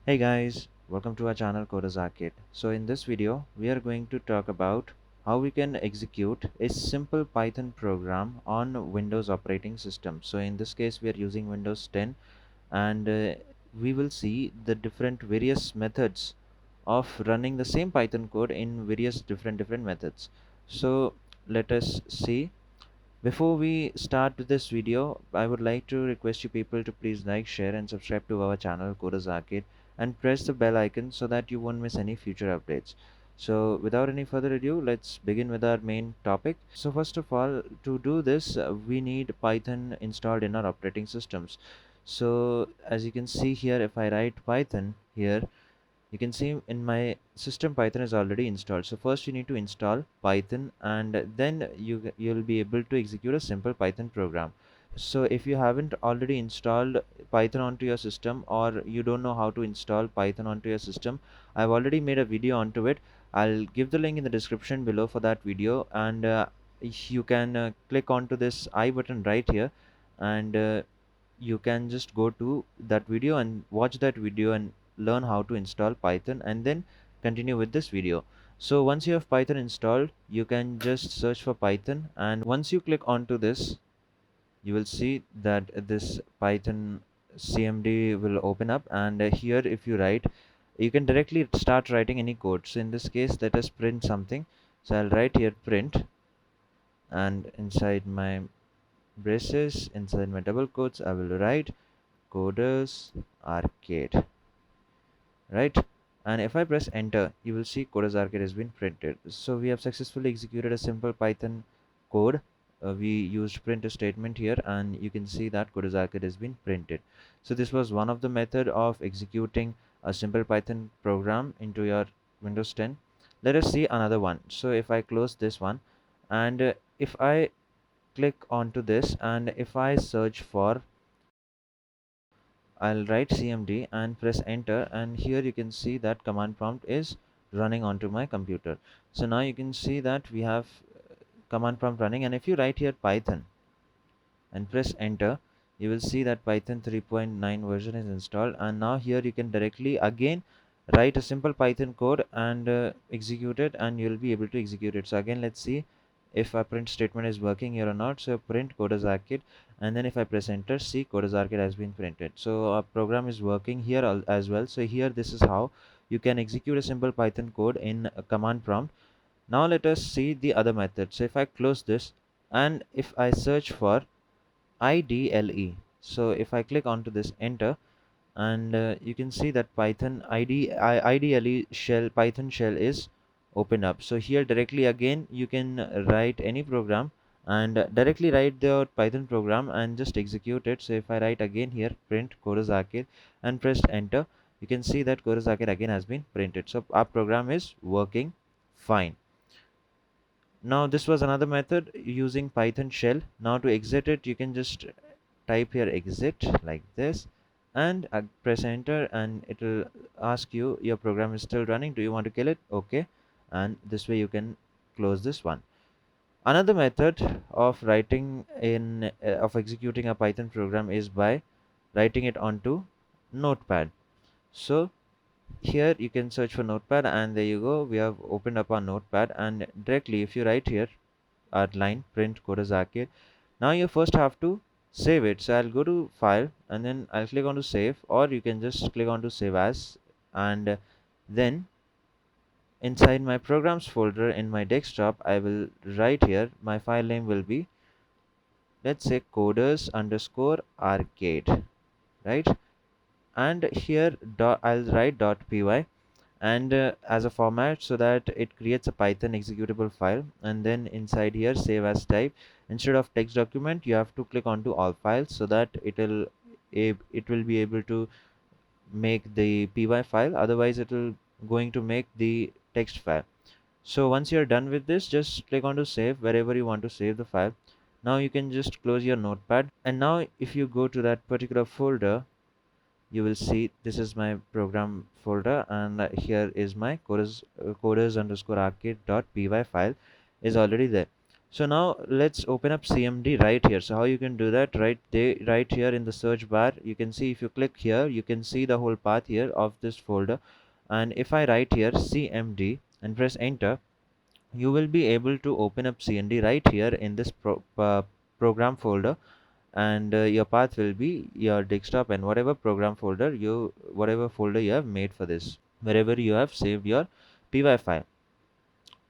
Hey guys, welcome to our channel codersarcade. So in this video, we are going to talk about how we can execute a simple Python program on Windows operating system. So in this case, we are using Windows 10 and we will see the different various methods of running the same Python code in various different methods. So let us see. Before we start with this video, I would like to request you people to please like, share and subscribe to our channel Coders Arcade and press the bell icon so that you won't miss any future updates. So without any further ado, let's begin with our main topic. So first of all, to do this, we need Python installed in our operating systems. So as you can see here, if I write Python here, you can see in my system Python is already installed. So first you need to install Python and then you'll be able to execute a simple Python program. So if you haven't already installed Python onto your system, or you don't know how to install Python onto your system, I've already made a video onto it. I'll give the link in the description below for that video, and you can click onto this I button right here, and you can just go to that video and watch that video and learn how to install Python and then continue with this video. So once you have Python installed, you can just search for Python, and once you click onto this, you will see that this Python CMD will open up, and here if you write, you can directly start writing any code. So in this case, let us print something. So I'll write here print, and inside my braces, inside my double quotes, I will write coders arcade, right? And if I press enter, you will see coders arcade has been printed. So we have successfully executed a simple Python code. We used print statement here, and you can see that coders arcade has been printed. So this was one of the method of executing a simple Python program into your Windows 10. Let us see another one. So if I close this one, and if I click onto this, and if I search for, I'll write CMD and press enter, and here you can see that command prompt is running onto my computer. So now you can see that we have command prompt running, and if you write here Python and press enter, you will see that Python 3.9 version is installed, and now here you can directly again write a simple Python code and execute it, and you'll be able to execute it. So again, let's see if our print statement is working here or not. So print coders arcade, and then if I press enter, see coders arcade has been printed. So our program is working here as well. So here this is how you can execute a simple Python code in a command prompt. Now let us see the other method. So if I close this, and if I search for IDLE, so if I click onto this enter, and you can see that IDLE shell, Python shell is open up. So here directly again you can write any program, and directly write the Python program and just execute it. So if I write again here print coders arcade and press enter, you can see that coders arcade again has been printed. So our program is working fine. Now this was another method using Python shell. Now to exit it, you can just type here exit like this, and press enter, and it will ask you your program is still running, do you want to kill it? Okay, and this way you can close this one. Another method of writing in of executing a Python program is by writing it onto Notepad. So here you can search for Notepad, and there you go, we have opened up our Notepad, and directly if you write here our line print coders arcade, now you first have to save it. So I'll go to file, and then I'll click on to save, or you can just click on to save as, and then inside my programs folder in my desktop, I will write here my file name will be, let's say, coders underscore arcade, right? And here I'll write .py, and as a format, so that it creates a Python executable file, and then inside here save as type, instead of text document you have to click onto all files, so that it will be able to make the py file, otherwise it will going to make the text file. So once you're done with this, just click on to save wherever you want to save the file. Now you can just close your Notepad, and now if you go to that particular folder, you will see this is my program folder, and here is my coders underscore arcade dot py file is already there. So now let's open up CMD right here. So how you can do that, right here in the search bar, you can see, if you click here, you can see the whole path here of this folder. And if I write here CMD and press enter, you will be able to open up CMD right here in this program folder. And your path will be your desktop and whatever folder you have made for this, wherever you have saved your py file.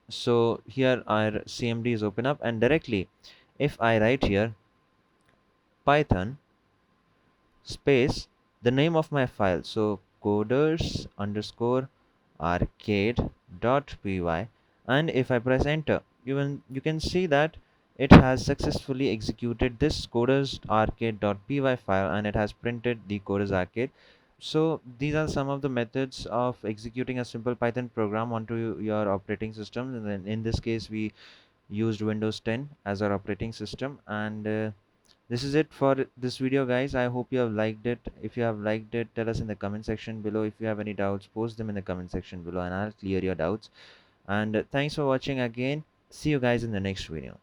So here our CMD is open up, and directly if I write here python space the name of my file, so coders underscore arcade dot py, and if I press enter, you can see that it has successfully executed this coders arcade dot py file, and it has printed the coders arcade. So these are some of the methods of executing a simple Python program onto your operating system. And then in this case, we used Windows 10 as our operating system. And this is it for this video, guys. I hope you have liked it. If you have liked it, tell us in the comment section below. If you have any doubts, post them in the comment section below, and I'll clear your doubts. And thanks for watching again. See you guys in the next video.